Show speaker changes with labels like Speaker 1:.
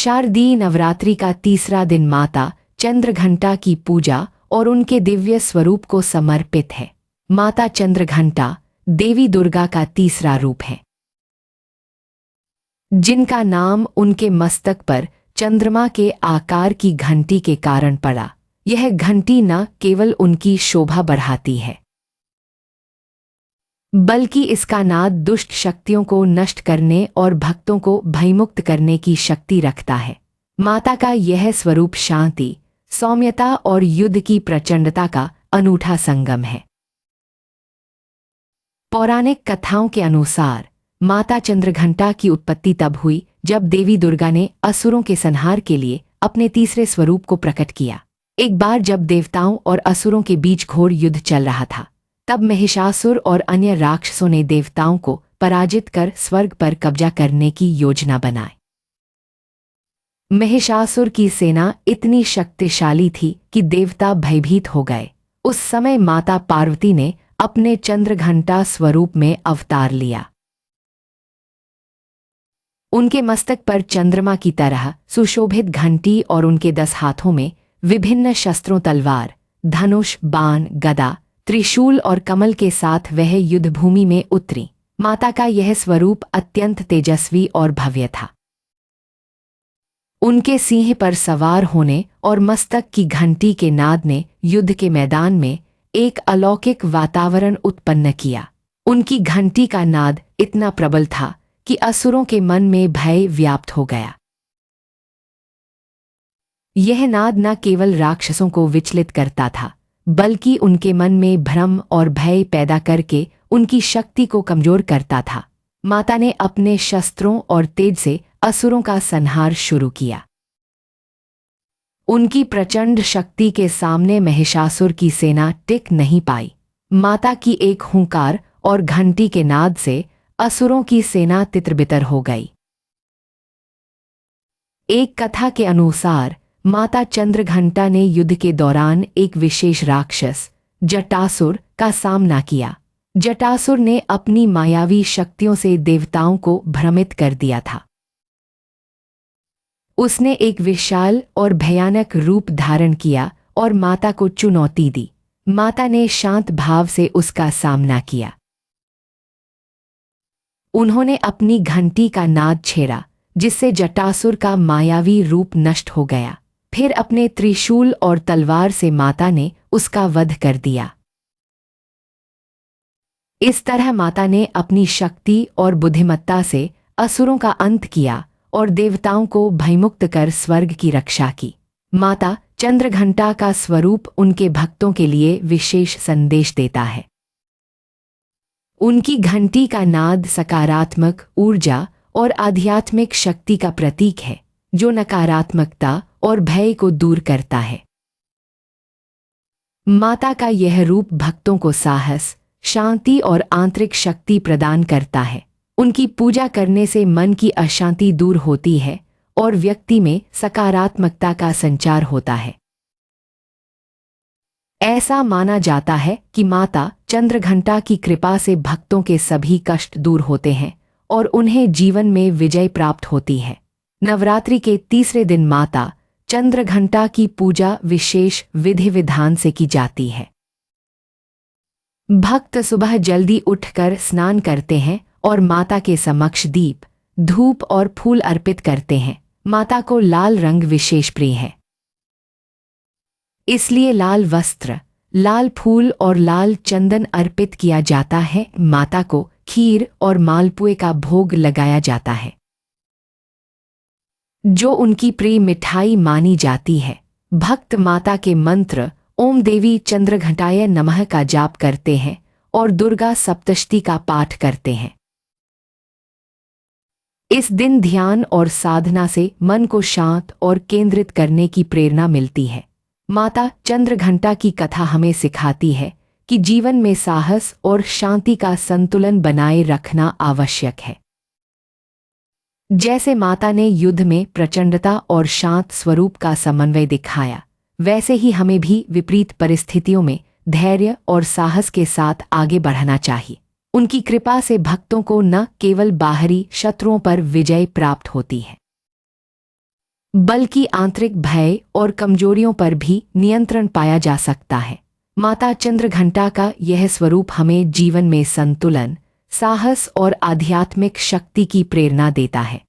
Speaker 1: शारदीय नवरात्रि का तीसरा दिन माता चंद्रघंटा की पूजा और उनके दिव्य स्वरूप को समर्पित है। माता चंद्रघंटा देवी दुर्गा का तीसरा रूप है, जिनका नाम उनके मस्तक पर चंद्रमा के आकार की घंटी के कारण पड़ा। यह घंटी न केवल उनकी शोभा बढ़ाती है, बल्कि इसका नाद दुष्ट शक्तियों को नष्ट करने और भक्तों को भयमुक्त करने की शक्ति रखता है। माता का यह स्वरूप शांति, सौम्यता और युद्ध की प्रचंडता का अनूठा संगम है। पौराणिक कथाओं के अनुसार माता चंद्रघंटा की उत्पत्ति तब हुई जब देवी दुर्गा ने असुरों के संहार के लिए अपने तीसरे स्वरूप को प्रकट किया। एक बार जब देवताओं और असुरों के बीच घोर युद्ध चल रहा था, तब महिषासुर और अन्य राक्षसों ने देवताओं को पराजित कर स्वर्ग पर कब्जा करने की योजना बनाई। महिषासुर की सेना इतनी शक्तिशाली थी कि देवता भयभीत हो गए। उस समय माता पार्वती ने अपने चंद्रघंटा स्वरूप में अवतार लिया। उनके मस्तक पर चंद्रमा की तरह सुशोभित घंटी और उनके 10 हाथों में विभिन्न शस्त्रों तलवार, धनुष, बाण, गदा, त्रिशूल और कमल के साथ वह युद्धभूमि में उतरी। माता का यह स्वरूप अत्यंत तेजस्वी और भव्य था। उनके सिंह पर सवार होने और मस्तक की घंटी के नाद ने युद्ध के मैदान में एक अलौकिक वातावरण उत्पन्न किया। उनकी घंटी का नाद इतना प्रबल था कि असुरों के मन में भय व्याप्त हो गया। यह नाद न केवल राक्षसों को विचलित करता था, बल्कि उनके मन में भ्रम और भय पैदा करके उनकी शक्ति को कमजोर करता था। माता ने अपने शस्त्रों और तेज से असुरों का संहार शुरू किया। उनकी प्रचंड शक्ति के सामने महिषासुर की सेना टिक नहीं पाई। माता की एक हुंकार और घंटी के नाद से असुरों की सेना तितरबितर हो गई। एक कथा के अनुसार माता चंद्रघंटा ने युद्ध के दौरान एक विशेष राक्षस जटासुर का सामना किया। जटासुर ने अपनी मायावी शक्तियों से देवताओं को भ्रमित कर दिया था। उसने एक विशाल और भयानक रूप धारण किया और माता को चुनौती दी। माता ने शांत भाव से उसका सामना किया। उन्होंने अपनी घंटी का नाद छेड़ा, जिससे जटासुर का मायावी रूप नष्ट हो गया। फिर अपने त्रिशूल और तलवार से माता ने उसका वध कर दिया। इस तरह माता ने अपनी शक्ति और बुद्धिमत्ता से असुरों का अंत किया और देवताओं को भयमुक्त कर स्वर्ग की रक्षा की। माता चंद्रघंटा का स्वरूप उनके भक्तों के लिए विशेष संदेश देता है। उनकी घंटी का नाद सकारात्मक ऊर्जा और आध्यात्मिक शक्ति का प्रतीक है, जो नकारात्मकता और भय को दूर करता है। माता का यह रूप भक्तों को साहस, शांति और आंतरिक शक्ति प्रदान करता है। उनकी पूजा करने से मन की अशांति दूर होती है और व्यक्ति में सकारात्मकता का संचार होता है। ऐसा माना जाता है कि माता चंद्रघंटा की कृपा से भक्तों के सभी कष्ट दूर होते हैं और उन्हें जीवन में विजय प्राप्त होती है। नवरात्रि के तीसरे दिन माता चंद्रघंटा की पूजा विशेष विधि विधान से की जाती है। भक्त सुबह जल्दी उठकर स्नान करते हैं और माता के समक्ष दीप, धूप और फूल अर्पित करते हैं। माता को लाल रंग विशेष प्रिय है, इसलिए लाल वस्त्र, लाल फूल और लाल चंदन अर्पित किया जाता है। माता को खीर और मालपुए का भोग लगाया जाता है, जो उनकी प्रिय मिठाई मानी जाती है। भक्त माता के मंत्र ओम देवी चंद्रघंटाय नमः का जाप करते हैं और दुर्गा सप्तशती का पाठ करते हैं। इस दिन ध्यान और साधना से मन को शांत और केंद्रित करने की प्रेरणा मिलती है। माता चंद्रघंटा की कथा हमें सिखाती है कि जीवन में साहस और शांति का संतुलन बनाए रखना आवश्यक है। जैसे माता ने युद्ध में प्रचंडता और शांत स्वरूप का समन्वय दिखाया, वैसे ही हमें भी विपरीत परिस्थितियों में धैर्य और साहस के साथ आगे बढ़ना चाहिए। उनकी कृपा से भक्तों को न केवल बाहरी शत्रुओं पर विजय प्राप्त होती है, बल्कि आंतरिक भय और कमजोरियों पर भी नियंत्रण पाया जा सकता है। माता चंद्रघंटा का यह स्वरूप हमें जीवन में संतुलन, साहस और आध्यात्मिक शक्ति की प्रेरणा देता है।